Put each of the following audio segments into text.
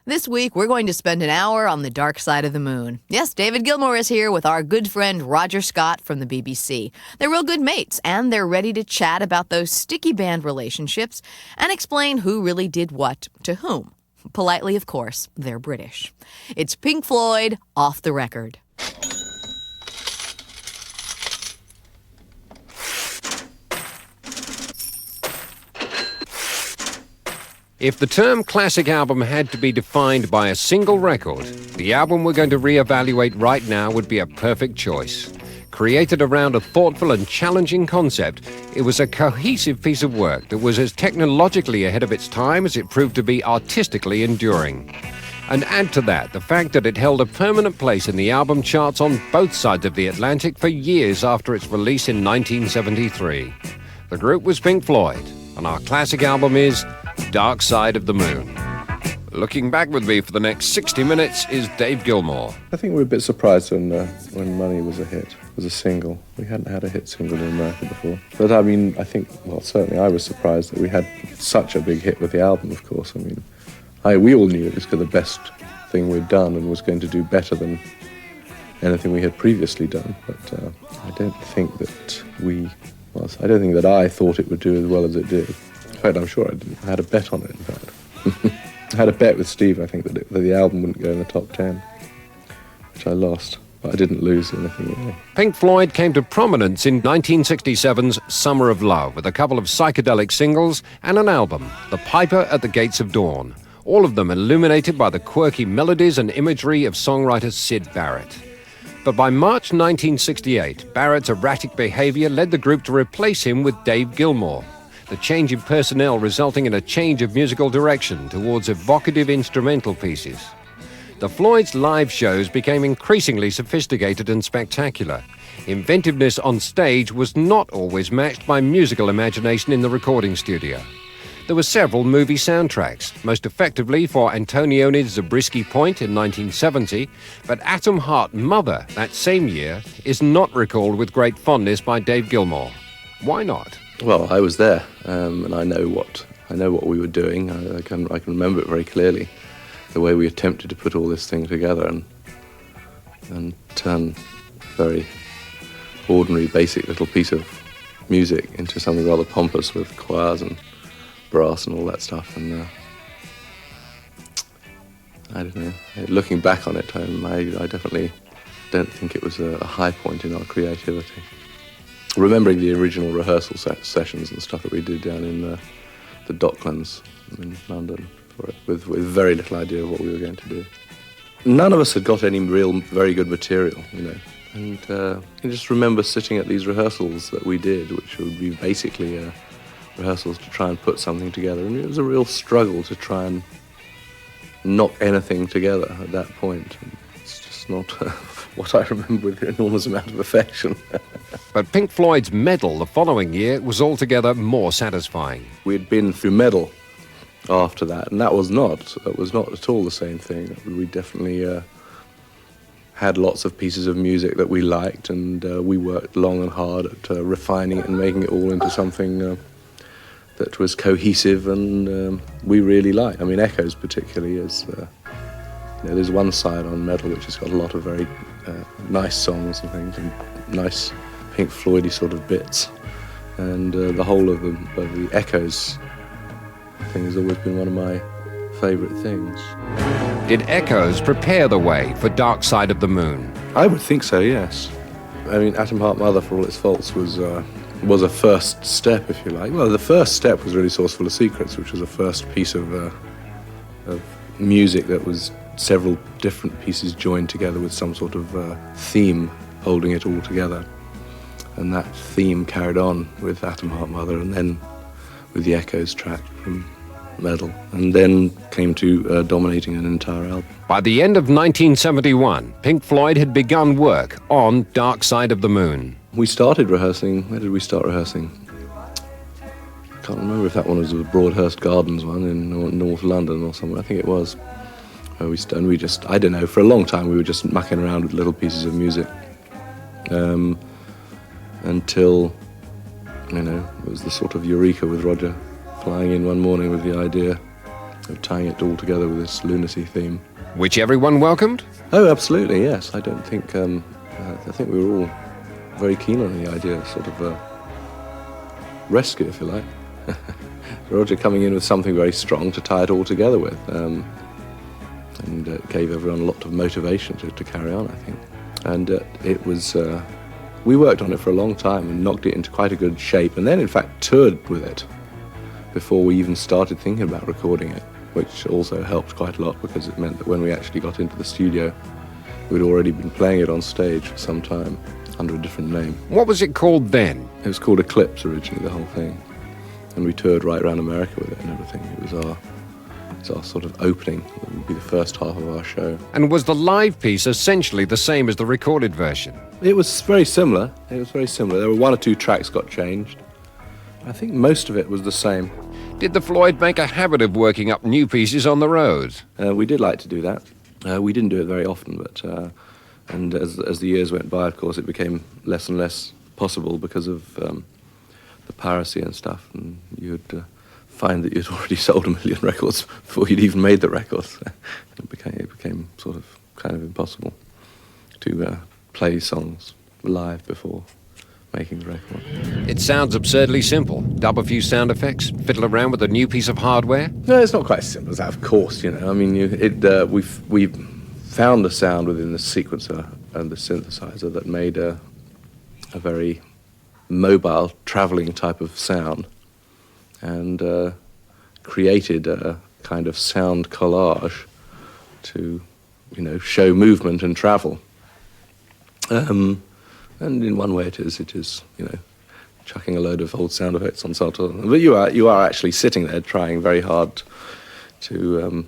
This week, we're going to spend an hour on the dark side of the moon. Yes, David Gilmour is here with our good friend Roger Scott from the BBC. They're real good mates, and they're ready to chat about those sticky band relationships and explain who really did what to whom. Politely, of course, they're British. It's Pink Floyd, Off the Record. If the term classic album had to be defined by a single record, the album we're going to reevaluate right now would be a perfect choice. Created around a thoughtful and challenging concept, it was a cohesive piece of work that was as technologically ahead of its time as it proved to be artistically enduring. And add to that the fact that it held a permanent place in the album charts on both sides of the Atlantic for years after its release in 1973. The group was Pink Floyd, and our classic album is Dark Side of the Moon. Looking back with me for the next 60 minutes is Dave Gilmour. I think we were a bit surprised when Money was a hit, was a single. We hadn't had a hit single in America before. But I mean, I think, well, certainly I was surprised that we had such a big hit with the album, of course. I mean, we all knew it was the best thing we'd done and was going to do better than anything we had previously done. But I don't think that I thought it would do as well as it did. In fact, I'm sure I had a bet on it, in fact. I had a bet with Steve, I think, that the album wouldn't go in the top 10, which I lost, but I didn't lose anything really. Pink Floyd came to prominence in 1967's Summer of Love with a couple of psychedelic singles and an album, The Piper at the Gates of Dawn, all of them illuminated by the quirky melodies and imagery of songwriter Syd Barrett. But by March 1968, Barrett's erratic behavior led the group to replace him with Dave Gilmour. The change in personnel resulting in a change of musical direction towards evocative instrumental pieces. The Floyds' live shows became increasingly sophisticated and spectacular. Inventiveness on stage was not always matched by musical imagination in the recording studio. There were several movie soundtracks, most effectively for Antonioni's Zabriskie Point in 1970, but Atom Heart Mother that same year is not recalled with great fondness by Dave Gilmour. Why not? Well, I was there, and I know what we were doing. I can remember it very clearly, the way we attempted to put all this thing together and turn a very ordinary, basic little piece of music into something rather pompous with choirs and brass and all that stuff. And I don't know. Looking back on it, I definitely don't think it was a high point in our creativity. Remembering the original rehearsal sessions and stuff that we did down in the Docklands in London for it, with very little idea of what we were going to do. None of us had got any real very good material, and I just remember sitting at these rehearsals that we did, which would be basically rehearsals to try and put something together, and it was a real struggle to try and knock anything together at that point. It's just not what I remember with an enormous amount of affection. But Pink Floyd's medal the following year was altogether more satisfying. We'd been through medal after that, and that was not at all the same thing. We definitely had lots of pieces of music that we liked, and we worked long and hard at refining it and making it all into something that was cohesive and we really liked. I mean, Echoes particularly is... there's one side on Medal which has got a lot of very nice songs and things, and nice Pink Floyd-y sort of bits. And the whole of the Echoes thing has always been one of my favourite things. Did Echoes prepare the way for Dark Side of the Moon? I would think so, yes. I mean, Atom Heart Mother, for all its faults, was a first step, if you like. Well, the first step was really Source Full of Secrets, which was a first piece of music that was several different pieces joined together with some sort of theme holding it all together. And that theme carried on with Atom Heart Mother, and then with the Echoes track from Medal, and then came to dominating an entire album. By the end of 1971, Pink Floyd had begun work on Dark Side of the Moon. We started rehearsing. Where did we start rehearsing? I can't remember if that one was the Broadhurst Gardens one in North London or somewhere. I think it was. We just, I don't know, for a long time we were just mucking around with little pieces of music. Until, it was the sort of eureka with Roger flying in one morning with the idea of tying it all together with this lunacy theme. Which everyone welcomed? Oh, absolutely, yes. I don't think, I think we were all very keen on the idea of sort of rescue, if you like. Roger coming in with something very strong to tie it all together with, and gave everyone a lot of motivation to carry on, I think. And it was, we worked on it for a long time and knocked it into quite a good shape, and then in fact toured with it before we even started thinking about recording it, which also helped quite a lot because it meant that when we actually got into the studio, we'd already been playing it on stage for some time under a different name. What was it called then? It was called Eclipse originally, the whole thing. And we toured right around America with it and everything. It was our sort of opening. It would be the first half of our show. And was the live piece essentially the same as the recorded version? It was very similar. There were one or two tracks got changed. I think most of it was the same. Did the Floyd make a habit of working up new pieces on the road? We did like to do that. We didn't do it very often, but and as the years went by, of course, it became less and less possible because of the piracy and stuff, and you'd find that you'd already sold 1 million records before you'd even made the records. It became sort of kind of impossible to play songs live before making the record. It sounds absurdly simple. Dub a few sound effects, fiddle around with a new piece of hardware. No, it's not quite as simple as that, of course. I mean, we found a sound within the sequencer and the synthesizer that made a very mobile, traveling type of sound, and created a kind of sound collage to, show movement and travel. And in one way it is, chucking a load of old sound effects on something. But you are actually sitting there trying very hard to,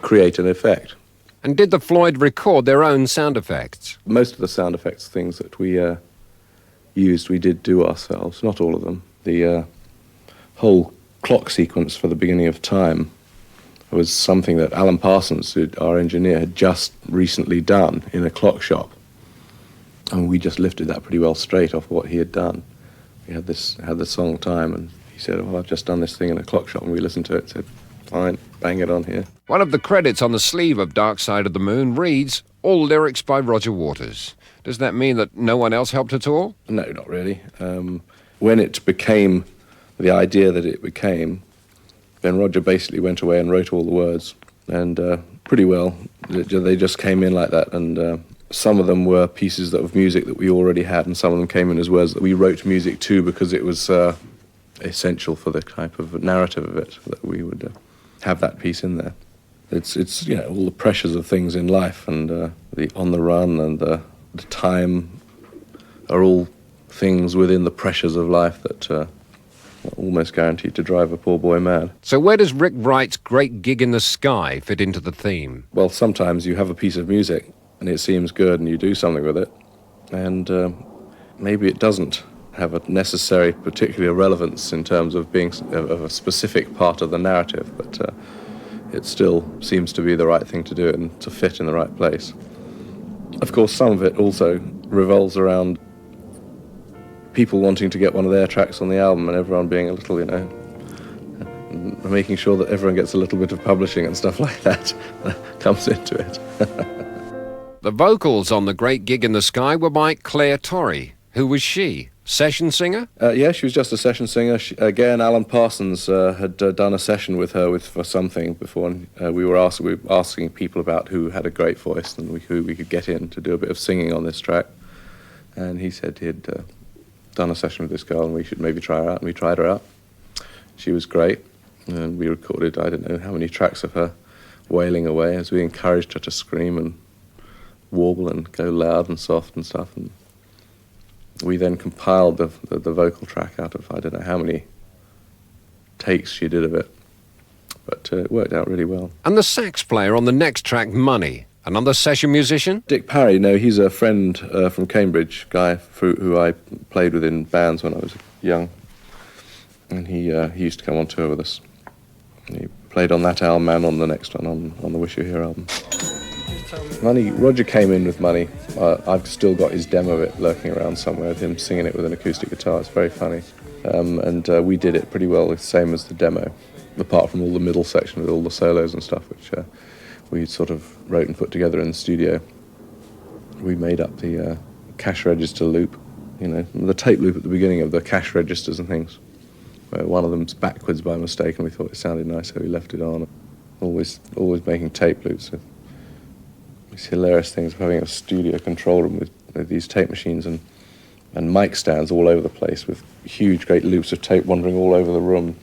create an effect. And did the Floyd record their own sound effects? Most of the sound effects things that we used, we did do ourselves, not all of them. The whole clock sequence for the beginning of time was something that Alan Parsons, our engineer, had just recently done in a clock shop. And we just lifted that pretty well straight off what he had done. We had the song Time, and he said, "Oh, I've just done this thing in a clock shop," and we listened to it and said, "Fine, bang it on here." One of the credits on the sleeve of Dark Side of the Moon reads, "All lyrics by Roger Waters." Does that mean that no one else helped at all? No, not really. When it became the idea that it became, then Roger basically went away and wrote all the words, and pretty well, they just came in like that, and some of them were pieces of music that we already had, and some of them came in as words that we wrote music to because it was essential for the type of narrative of it that we would have that piece in there. It's all the pressures of things in life, and the on the run and the time are all things within the pressures of life that are almost guaranteed to drive a poor boy mad. So where does Rick Wright's Great Gig in the Sky fit into the theme? Well, sometimes you have a piece of music and it seems good and you do something with it, and maybe it doesn't have a necessary particular relevance in terms of being of a specific part of the narrative, but it still seems to be the right thing to do and to fit in the right place. Of course, some of it also revolves around people wanting to get one of their tracks on the album and everyone being a little, making sure that everyone gets a little bit of publishing and stuff like that comes into it. The vocals on The Great Gig in the Sky were by Claire Torrey. Who was she? Session singer? Yeah, she was just a session singer. Again, Alan Parsons had done a session with her for something before, and we were asking people about who had a great voice and who we could get in to do a bit of singing on this track. And he said he'd done a session with this girl and we should maybe try her out, and we tried her out. She was great, and we recorded I don't know how many tracks of her wailing away as we encouraged her to scream and warble and go loud and soft and stuff. And we then compiled the vocal track out of I don't know how many takes she did of it, but it worked out really well. And the sax player on the next track, Money, another session musician? Dick Parry, no, he's a friend from Cambridge, guy who I played with in bands when I was young, and he used to come on tour with us. And he played on that album and on the next one, on the Wish You Here album. Money, Roger came in with Money. I've still got his demo of it lurking around somewhere of him singing it with an acoustic guitar. It's very funny. And we did it pretty well, the same as the demo. apart from all the middle section with all the solos and stuff, which we sort of wrote and put together in the studio. We made up the cash register loop, the tape loop at the beginning of the cash registers and things, where one of them's backwards by mistake, and we thought it sounded nice, so we left it on. Always making tape loops. These hilarious things of having a studio control room with these tape machines and mic stands all over the place with huge, great loops of tape wandering all over the room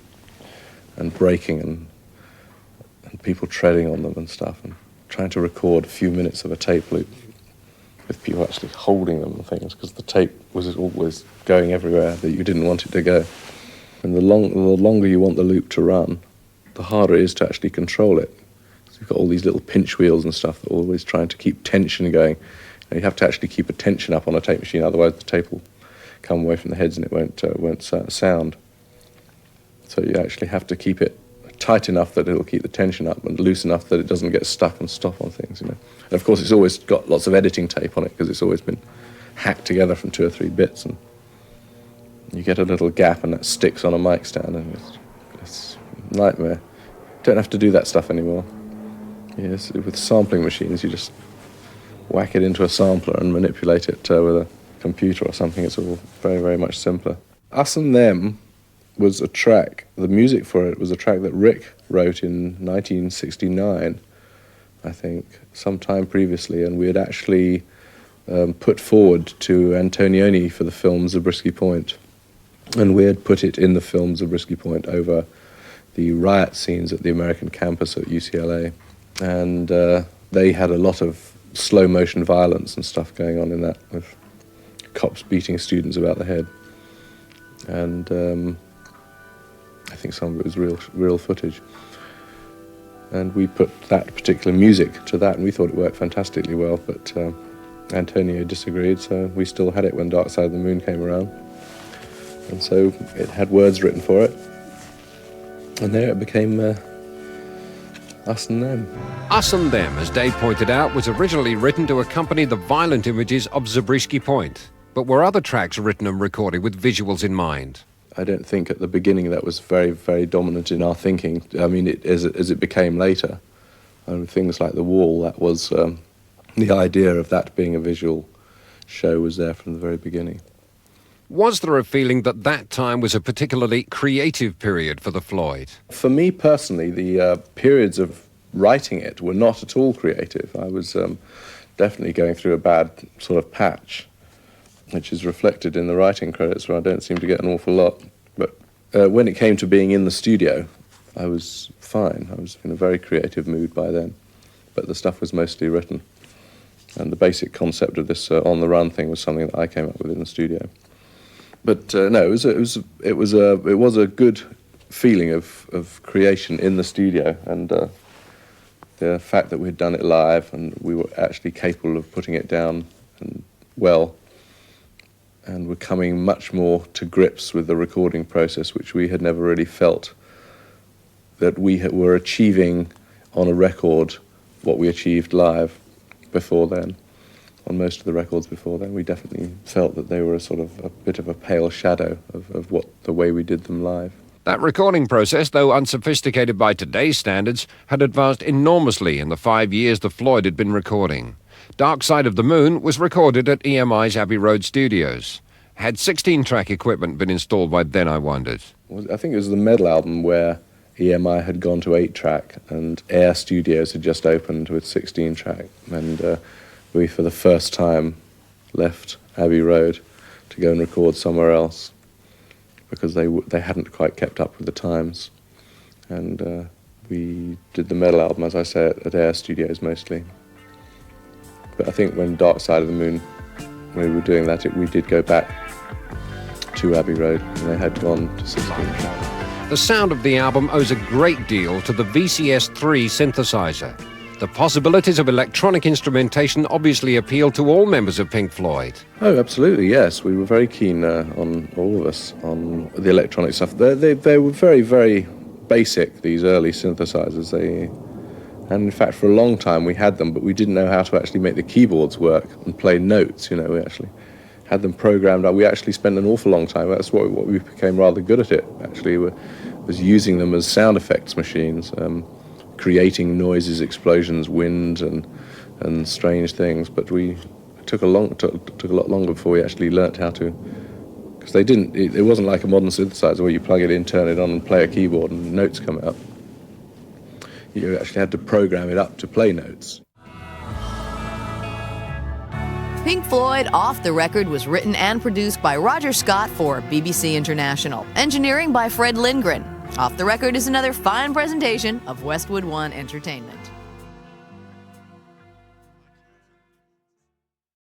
and breaking and people treading on them and stuff, and trying to record a few minutes of a tape loop with people actually holding them and things, because the tape was always going everywhere that you didn't want it to go. And the longer you want the loop to run, the harder it is to actually control it. So you've got all these little pinch wheels and stuff that are always trying to keep tension going. And you have to actually keep a tension up on a tape machine, otherwise the tape will come away from the heads and it won't sound. So you actually have to keep it tight enough that it'll keep the tension up and loose enough that it doesn't get stuck and stop on things, And of course it's always got lots of editing tape on it because it's always been hacked together from 2 or 3 bits, and you get a little gap and that sticks on a mic stand, and it's a nightmare. Don't have to do that stuff anymore. Yes, with sampling machines you just whack it into a sampler and manipulate it with a computer or something. It's all very, very much simpler. Us and Them was a track, the music for it was a track that Rick wrote in 1969, I think, sometime previously, and we had actually put forward to Antonioni for the film Zabriskie Point, and we had put it in the film Zabriskie Point over the riot scenes at the American campus at UCLA, and they had a lot of slow motion violence and stuff going on in that, with cops beating students about the head, and I think some of it was real footage. And we put that particular music to that, and we thought it worked fantastically well, but Antonio disagreed, so we still had it when Dark Side of the Moon came around. And so it had words written for it, and there it became Us and Them. Us and Them, as Dave pointed out, was originally written to accompany the violent images of Zabriskie Point, but were other tracks written and recorded with visuals in mind? I don't think at the beginning that was very, very dominant in our thinking. I mean, as it became later, things like The Wall, that was the idea of that being a visual show was there from the very beginning. Was there a feeling that that time was a particularly creative period for the Floyd? For me personally, the periods of writing it were not at all creative. I was definitely going through a bad sort of patch, which is reflected in the writing credits, where I don't seem to get an awful lot. But when it came to being in the studio, I was fine. I was in a very creative mood by then. But the stuff was mostly written. And the basic concept of this On the Run thing was something that I came up with in the studio. But no, it was a good feeling of creation in the studio, and the fact that we'd done it live and we were actually capable of putting it down and well, and we're coming much more to grips with the recording process, which we had never really felt that we were achieving on a record what we achieved live before then. On most of the records before then, we definitely felt that they were a bit of a pale shadow of what the way we did them live. That recording process, though unsophisticated by today's standards, had advanced enormously in the 5 years the Floyd had been recording. Dark Side of the Moon was recorded at EMI's Abbey Road studios. Had 16-track equipment been installed by then, I wondered? I think it was the Medal album where EMI had gone to 8-track and Air Studios had just opened with 16-track, and we, for the first time, left Abbey Road to go and record somewhere else because they hadn't quite kept up with the times. And we did the Medal album, as I say, at Air Studios mostly. But I think when Dark Side of the Moon, when we were doing that, we did go back to Abbey Road, and they had gone to 16-track. The sound of the album owes a great deal to the VCS-3 synthesizer. The possibilities of electronic instrumentation obviously appeal to all members of Pink Floyd. Oh, absolutely, yes. We were very keen on all of us on the electronic stuff. They were very, very basic, these early synthesizers. And in fact, for a long time we had them, but we didn't know how to actually make the keyboards work and play notes. We actually had them programmed. We actually spent an awful long time. That's what we became rather good at it, actually. was using them as sound effects machines, creating noises, explosions, wind, and strange things. But it took a lot longer before we actually learnt how to. Because they didn't. It wasn't like a modern synthesizer where you plug it in, turn it on, and play a keyboard, and notes come out. You actually had to program it up to play notes. Pink Floyd Off the Record was written and produced by Roger Scott for BBC International. Engineering by Fred Lindgren. Off the Record is another fine presentation of Westwood One Entertainment.